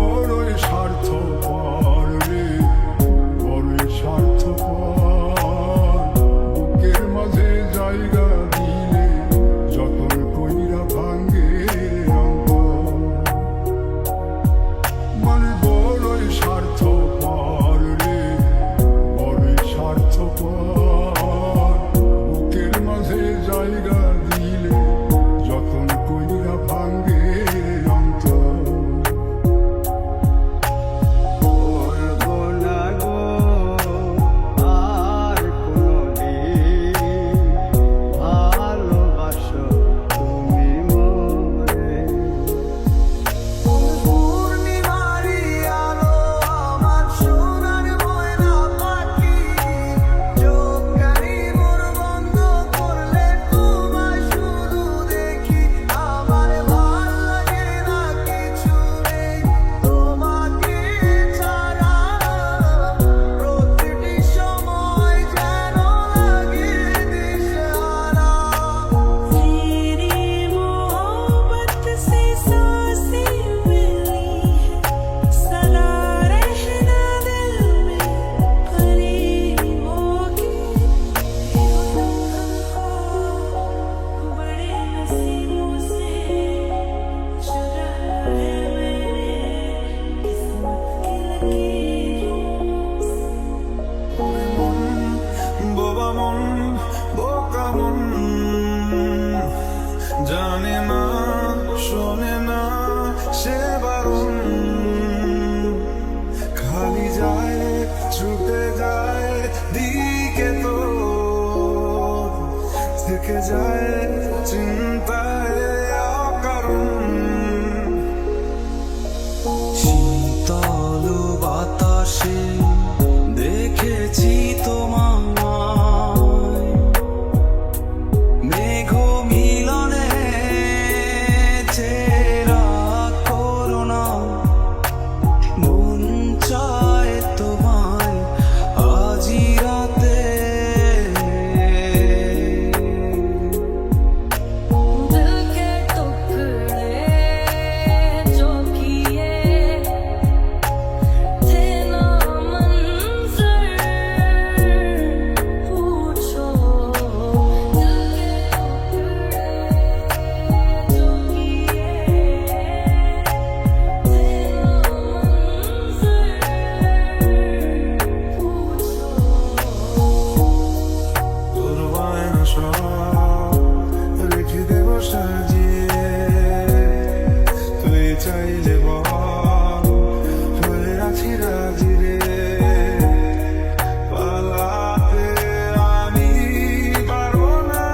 বড়ই স্বার্থপর রে, বড়ই স্বার্থপর। বুকের মাঝে জায়গা দিলে যতন কইরা ভাঙ্গে অন্তর। মানে বড়ই স্বার্থপর রে, বড়ই স্বার্থপর। বুকের মাঝে জায়গা দিলে যতন কইরা ভাঙ্গে অন্তর। বলবো না গো আর কোনদিন, ভালোবাসো তুমি মোরে। পূর্ণিমারি আলো আমার সোনার ময়না পাখি, চোখ কানি মোর বন্ধ করলে তোমায় শুধু দেখি। আমার ভাল লাগে না কিছু নেই তোমাকে ছাড়া, প্রতিটি সময় যেন লাগে দিশেহারা। तेरी मोहब्बत से सांसें मिली है, सदा रहना दिल में करीबों की। बड़े नसीबों से चुरा है मैंने किस्मत की लकीरों से। বোবা মন, বোকা মন, জানে না শোনে না সে বারণ। খালি যায় ছুটে যায় দিকে তো, থেকে যায় চিন্তায় অকারণ। শীতল বাতাসে দেখেছি তোমায়, মেঘ মিলনে চেরা করোনা। মন চায় তোমায় আজি রাতে, दिल के टुकड़े जो किए थे ना मंजर, पूछो। दिल के टुकड़े जो किए थे ना मंजर, पूछो। তোর বায়না সব রেখে দেব সাজিয়ে, তুই চাইলে বল হয়ে আছি রাজি রে। পালাতে আমি পারবো না,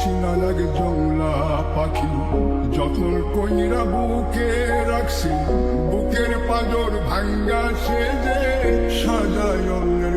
চিনা লাগে জংলা পাখি, যতন কইরা বুকে রাখছি। বুকের পাজর ভাঙ্গা সে যে সাজায় অন্যের